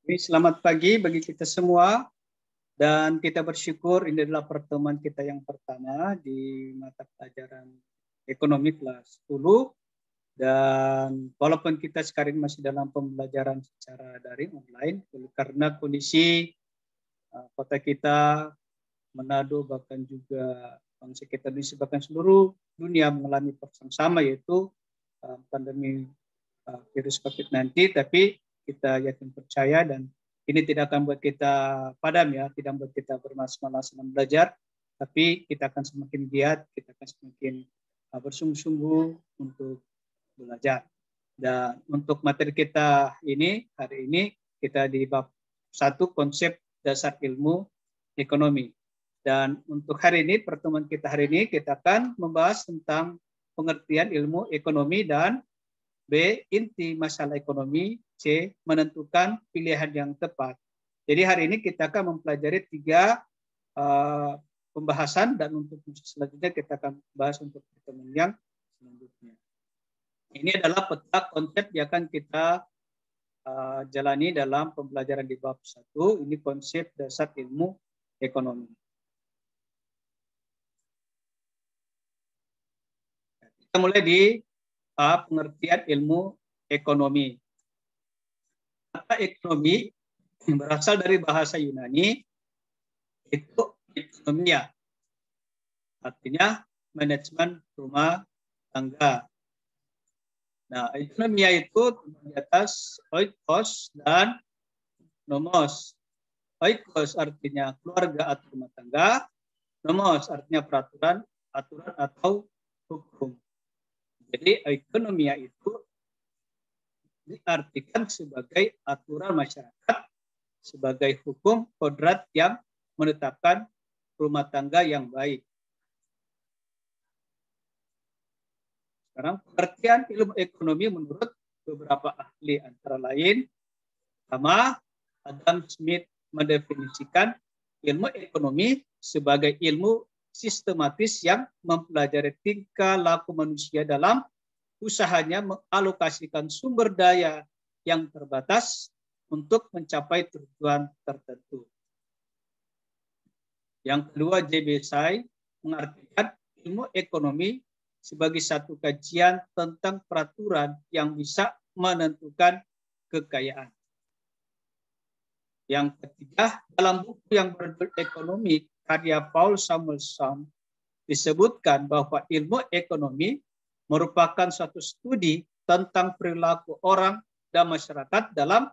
Selamat pagi bagi kita semua dan kita bersyukur ini adalah pertemuan kita yang pertama di mata pelajaran ekonomi kelas 10 dan walaupun kita sekarang masih dalam pembelajaran secara daring online karena kondisi kota kita, Manado bahkan juga bangsa kita Indonesia bahkan seluruh dunia mengalami yang sama yaitu pandemi virus COVID-19, tapi kita yakin percaya dan ini tidak akan buat kita padam ya, tidak membuat kita bermalas-malas dalam belajar, tapi kita akan semakin giat, kita akan semakin bersungguh-sungguh untuk belajar. Dan untuk materi kita ini, hari ini kita di bab 1 konsep dasar ilmu ekonomi. Dan untuk hari ini, pertemuan kita hari ini, kita akan membahas tentang pengertian ilmu ekonomi dan B. Inti masalah ekonomi. C. Menentukan pilihan yang tepat. Jadi hari ini kita akan mempelajari 3 pembahasan dan untuk selanjutnya kita akan bahas untuk pertemuan yang selanjutnya. Ini adalah peta konsep yang akan kita jalani dalam pembelajaran di bab 1. Ini konsep dasar ilmu ekonomi. Kita mulai di pengertian ilmu ekonomi. Kata ekonomi berasal dari bahasa Yunani, itu ekonomia. Artinya manajemen rumah tangga. Nah, ekonomia itu di atas oikos dan nomos. Oikos artinya keluarga atau rumah tangga, nomos artinya peraturan, aturan atau hukum. Jadi ekonomia itu diartikan sebagai aturan masyarakat, sebagai hukum kodrat yang menetapkan rumah tangga yang baik. Sekarang pengertian ilmu ekonomi menurut beberapa ahli antara lain, pertama Adam Smith mendefinisikan ilmu ekonomi sebagai ilmu sistematis yang mempelajari tingkah laku manusia dalam usahanya mengalokasikan sumber daya yang terbatas untuk mencapai tujuan tertentu. Yang kedua, J.B. Tsai mengartikan ilmu ekonomi sebagai satu kajian tentang peraturan yang bisa menentukan kekayaan. Yang ketiga, dalam buku yang berjudul Ekonomi karya Paul Samuelson disebutkan bahwa ilmu ekonomi merupakan suatu studi tentang perilaku orang dan masyarakat dalam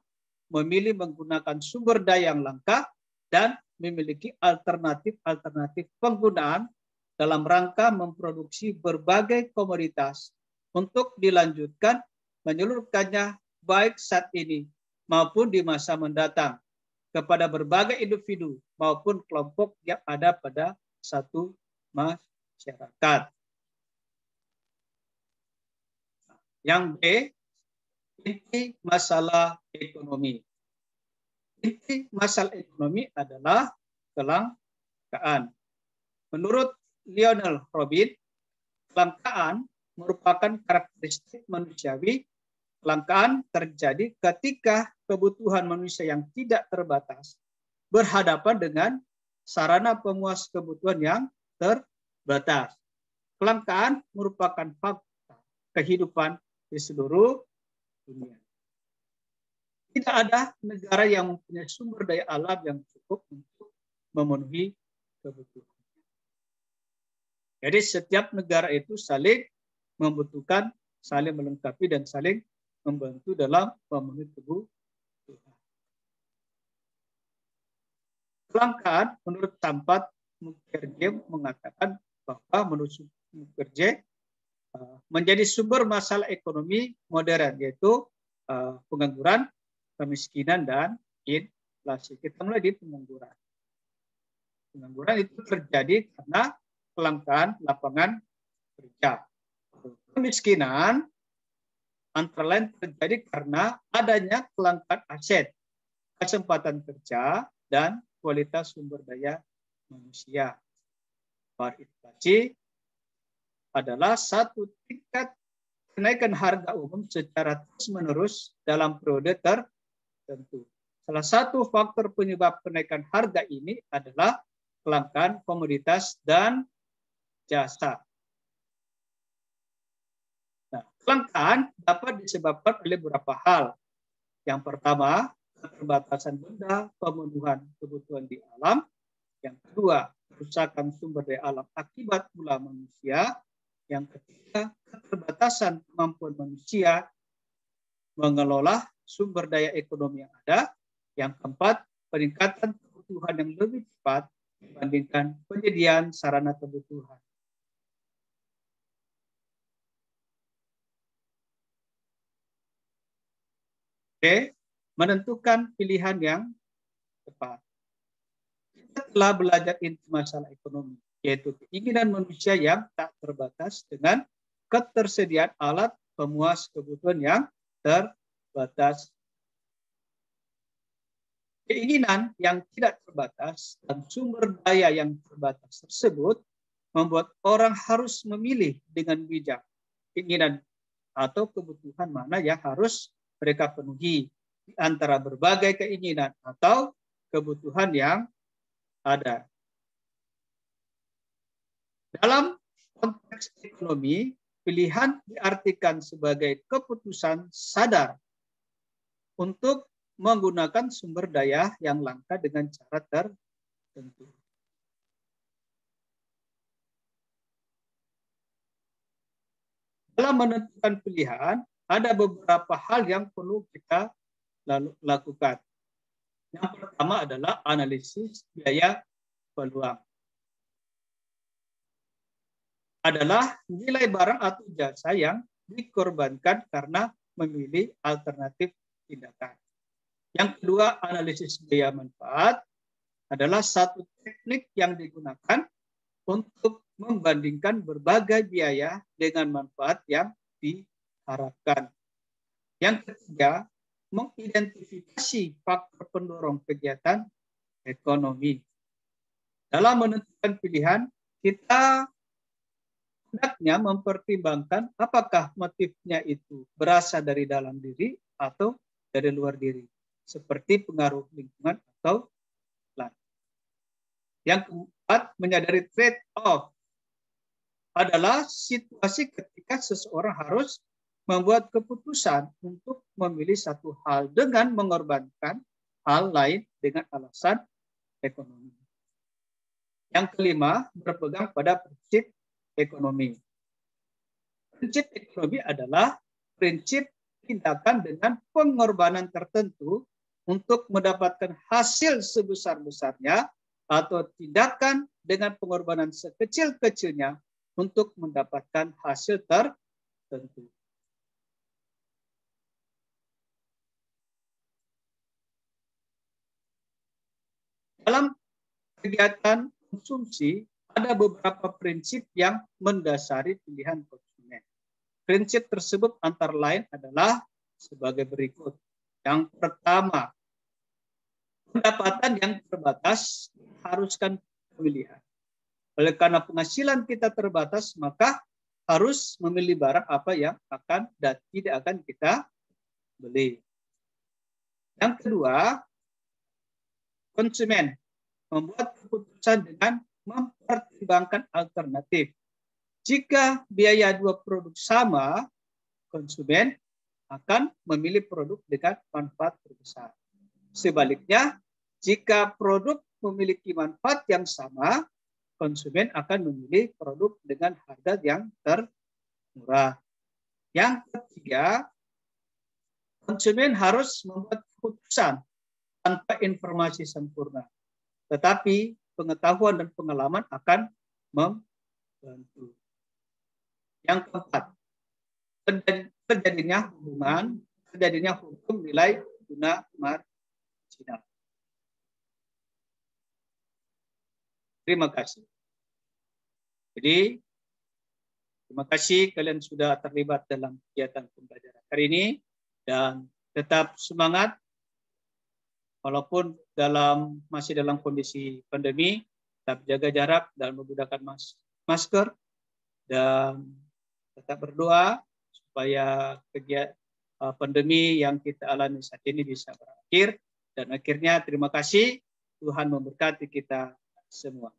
memilih menggunakan sumber daya yang langka dan memiliki alternatif penggunaan dalam rangka memproduksi berbagai komoditas untuk dilanjutkan menyeluruhkannya baik saat ini maupun di masa mendatang kepada berbagai individu maupun kelompok yang ada pada satu masyarakat. Yang B, inti masalah ekonomi. Inti masalah ekonomi adalah kelangkaan. Menurut Lionel Robin, kelangkaan merupakan karakteristik manusiawi. Kelangkaan terjadi ketika kebutuhan manusia yang tidak terbatas berhadapan dengan sarana pemuas kebutuhan yang terbatas. Kelangkaan merupakan fakta kehidupan di seluruh dunia. Tidak ada negara yang mempunyai sumber daya alam yang cukup untuk memenuhi kebutuhan. Jadi setiap negara itu saling membutuhkan, saling melengkapi dan saling membantu dalam memenuhi kebutuhan. Kelangkaan menurut Sampat Mukherjee mengatakan bahwa menurut Mukherjee menjadi sumber masalah ekonomi modern, yaitu pengangguran, kemiskinan, dan inflasi. Kita mulai di pengangguran. Pengangguran itu terjadi karena kelangkaan lapangan kerja. Kemiskinan antara lain terjadi karena adanya kelangkaan aset, kesempatan kerja, dan kualitas sumber daya manusia. Inflasi adalah satu tingkat kenaikan harga umum secara terus-menerus dalam periode tertentu. Salah satu faktor penyebab kenaikan harga ini adalah kelangkaan komoditas dan jasa. Nah, kelangkaan dapat disebabkan oleh beberapa hal. Yang pertama, keterbatasan benda, pemenuhan kebutuhan di alam. Yang kedua, kerusakan sumber daya alam akibat ulah manusia. Yang ketiga, keterbatasan kemampuan manusia mengelola sumber daya ekonomi yang ada. Yang keempat, peningkatan kebutuhan yang lebih cepat dibandingkan penyediaan sarana kebutuhan. Oke, menentukan pilihan yang tepat. Kita telah belajar inti masalah ekonomi, yaitu keinginan manusia yang tak terbatas dengan ketersediaan alat pemuas kebutuhan yang terbatas. Keinginan yang tidak terbatas dan sumber daya yang terbatas tersebut membuat orang harus memilih dengan bijak keinginan atau kebutuhan mana yang harus mereka penuhi di antara berbagai keinginan atau kebutuhan yang ada. Dalam konteks ekonomi, pilihan diartikan sebagai keputusan sadar untuk menggunakan sumber daya yang langka dengan cara tertentu. Dalam menentukan pilihan, ada beberapa hal yang perlu kita lakukan. Yang pertama adalah analisis biaya peluang. Adalah nilai barang atau jasa yang dikorbankan karena memilih alternatif tindakan. Yang kedua, analisis biaya manfaat adalah satu teknik yang digunakan untuk membandingkan berbagai biaya dengan manfaat yang diharapkan. Yang ketiga, mengidentifikasi faktor pendorong kegiatan ekonomi. Dalam menentukan pilihan, kita hendaknya mempertimbangkan apakah motifnya itu berasal dari dalam diri atau dari luar diri, seperti pengaruh lingkungan atau lain. Yang keempat, menyadari trade-off adalah situasi ketika seseorang harus membuat keputusan untuk memilih satu hal dengan mengorbankan hal lain dengan alasan ekonomi. Yang kelima, berpegang pada prinsip ekonomi. Prinsip ekonomi adalah prinsip tindakan dengan pengorbanan tertentu untuk mendapatkan hasil sebesar-besarnya atau tindakan dengan pengorbanan sekecil-kecilnya untuk mendapatkan hasil tertentu. Dalam kegiatan konsumsi, ada beberapa prinsip yang mendasari pilihan konsumen. Prinsip tersebut antara lain adalah sebagai berikut. Yang pertama, pendapatan yang terbatas haruskan pemilihan. Oleh karena penghasilan kita terbatas, maka harus memilih barang apa yang akan dan tidak akan kita beli. Yang kedua, konsumen membuat keputusan dengan mempertimbangkan alternatif. Jika biaya dua produk sama, konsumen akan memilih produk dengan manfaat terbesar. Sebaliknya, jika produk memiliki manfaat yang sama, konsumen akan memilih produk dengan harga yang termurah. Yang ketiga, konsumen harus membuat keputusan tanpa informasi sempurna. Tetapi pengetahuan dan pengalaman akan membantu. Yang keempat, terjadinya hukum nilai guna marginal. Terima kasih. Jadi, terima kasih kalian sudah terlibat dalam kegiatan pembelajaran hari ini dan tetap semangat walaupun masih dalam kondisi pandemi, tetap jaga jarak dan menggunakan masker dan tetap berdoa supaya pandemi yang kita alami saat ini bisa berakhir Dan akhirnya terima kasih, Tuhan memberkati kita semua.